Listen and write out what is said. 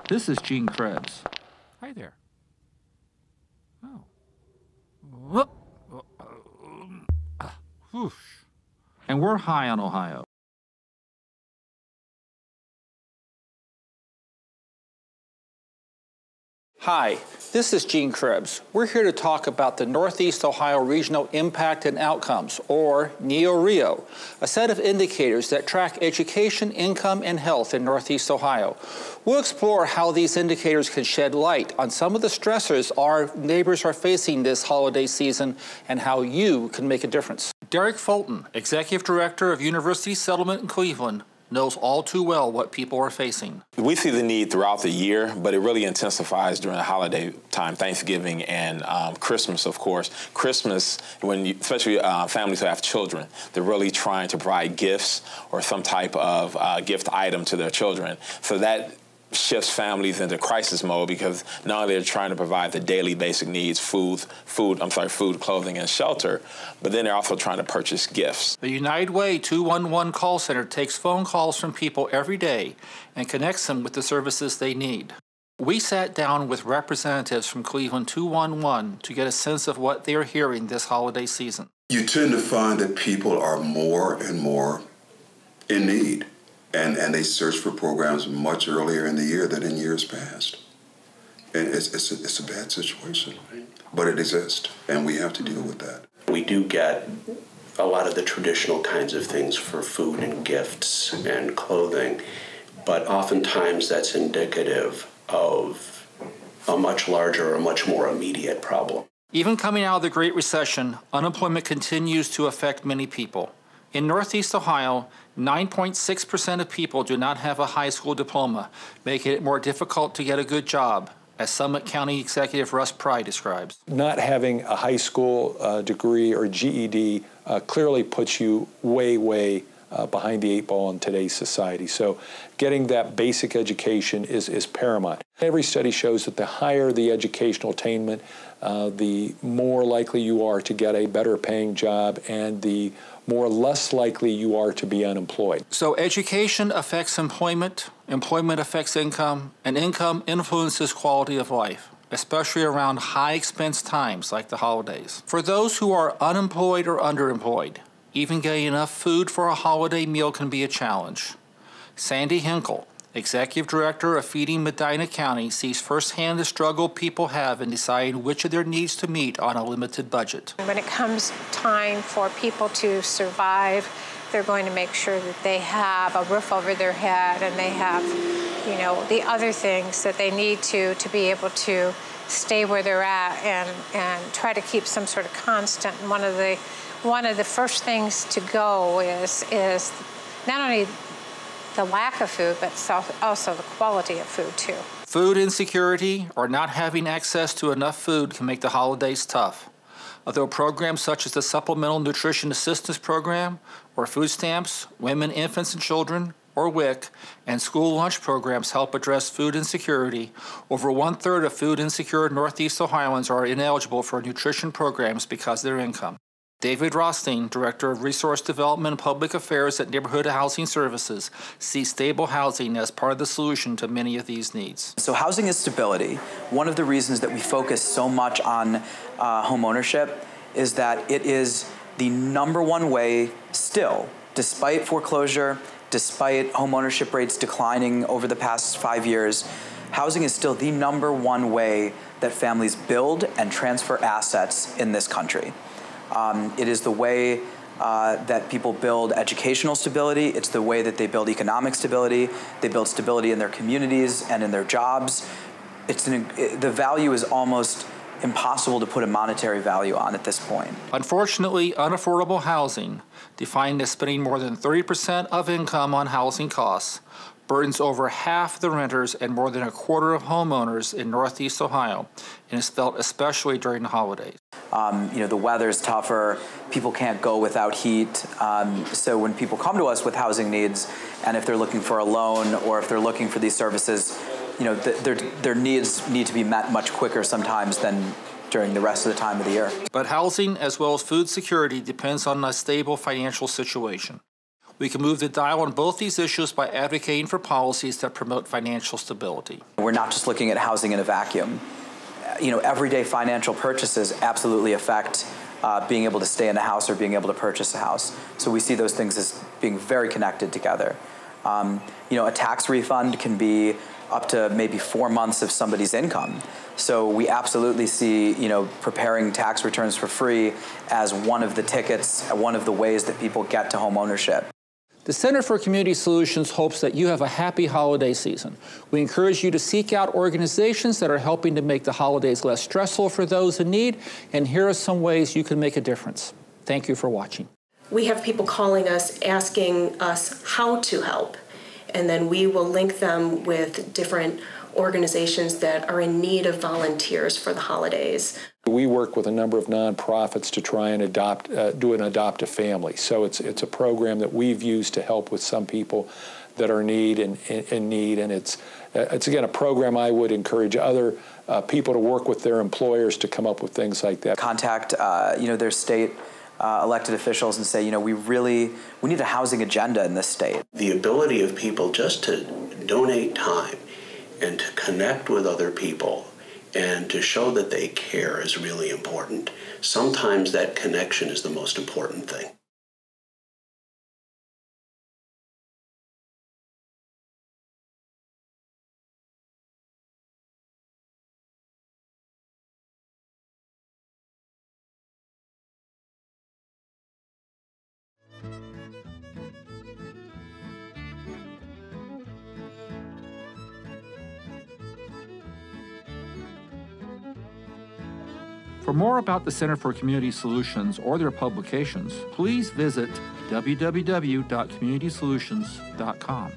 This is Gene Krebs. Hi there. Oh. Whoop. Whoosh. And we're high on Ohio. Hi, this is Gene Krebs. We're here to talk about the Northeast Ohio Regional Impact and Outcomes, or NEORIO, a set of indicators that track education, income, and health in Northeast Ohio. We'll explore how these indicators can shed light on some of the stressors our neighbors are facing this holiday season and how you can make a difference. Derek Fulton, Executive Director of University Settlement in Cleveland, knows all too well what people are facing. We see the need throughout the year, but it really intensifies during the holiday time, Thanksgiving and Christmas, of course. Christmas, especially families who have children, they're really trying to provide gifts or some type of gift item to their children. So that shifts families into crisis mode because not only they're trying to provide the daily basic needs, food, clothing, and shelter, but then they're also trying to purchase gifts. The United Way 211 call center takes phone calls from people every day and connects them with the services they need. We sat down with representatives from Cleveland 211 to get a sense of what they are hearing this holiday season. You tend to find that people are more and more in need. And they search for programs much earlier in the year than in years past. And it's a bad situation, but it exists, and we have to deal with that. We do get a lot of the traditional kinds of things for food and gifts and clothing, but oftentimes that's indicative of a much larger, a much more immediate problem. Even coming out of the Great Recession, unemployment continues to affect many people. In Northeast Ohio, 9.6% of people do not have a high school diploma, making it more difficult to get a good job, as Summit County Executive Russ Pry describes. Not having a high school degree or GED clearly puts you way behind the eight ball in today's society. So getting that basic education is paramount. Every study shows that the higher the educational attainment, the more likely you are to get a better paying job and the less likely you are to be unemployed. So education affects employment, employment affects income, and income influences quality of life, especially around high expense times like the holidays. For those who are unemployed or underemployed, even getting enough food for a holiday meal can be a challenge. Sandy Hinkle, Executive Director of Feeding Medina County, sees firsthand the struggle people have in deciding which of their needs to meet on a limited budget. When it comes time for people to survive, they're going to make sure that they have a roof over their head and they have, the other things that they need to be able to stay where they're at and try to keep some sort of constant. And one of the first things to go is not only the lack of food, but also the quality of food, too. Food insecurity or not having access to enough food can make the holidays tough. Although programs such as the Supplemental Nutrition Assistance Program, or food stamps, Women, Infants, and Children, or WIC, and school lunch programs help address food insecurity, over 1/3 of food insecure Northeast Ohioans are ineligible for nutrition programs because of their income. David Rothstein, Director of Resource Development and Public Affairs at Neighborhood Housing Services, sees stable housing as part of the solution to many of these needs. So housing is stability. One of the reasons that we focus so much on home ownership is that it is the #1 way still, despite foreclosure, despite home ownership rates declining over the past 5 years, housing is still the #1 way that families build and transfer assets in this country. It is the way that people build educational stability. It's the way that they build economic stability. They build stability in their communities and in their jobs. The value is almost impossible to put a monetary value on at this point. Unfortunately, unaffordable housing, defined as spending more than 30% of income on housing costs, burdens over half the renters and more than 1/4 of homeowners in Northeast Ohio, and is felt especially during the holidays. The weather's tougher, people can't go without heat, so when people come to us with housing needs, and if they're looking for a loan or if they're looking for these services, their needs need to be met much quicker sometimes than during the rest of the time of the year. But housing, as well as food security, depends on a stable financial situation. We can move the dial on both these issues by advocating for policies that promote financial stability. We're not just looking at housing in a vacuum. Everyday financial purchases absolutely affect being able to stay in a house or being able to purchase a house. So we see those things as being very connected together. A tax refund can be up to maybe 4 months of somebody's income. So we absolutely see, preparing tax returns for free as one of the tickets, one of the ways that people get to home ownership. The Center for Community Solutions hopes that you have a happy holiday season. We encourage you to seek out organizations that are helping to make the holidays less stressful for those in need, and here are some ways you can make a difference. Thank you for watching. We have people calling us asking us how to help, and then we will link them with different organizations that are in need of volunteers for the holidays. We work with a number of nonprofits to try and do an adopt a family. So it's a program that we've used to help with some people that are in need, and it's again a program I would encourage other people to work with their employers to come up with things like that. Contact their state elected officials and say, we need a housing agenda in this state. The ability of people just to donate time and to connect with other people and to show that they care is really important. Sometimes that connection is the most important thing. For more about the Center for Community Solutions or their publications, please visit www.communitysolutions.com.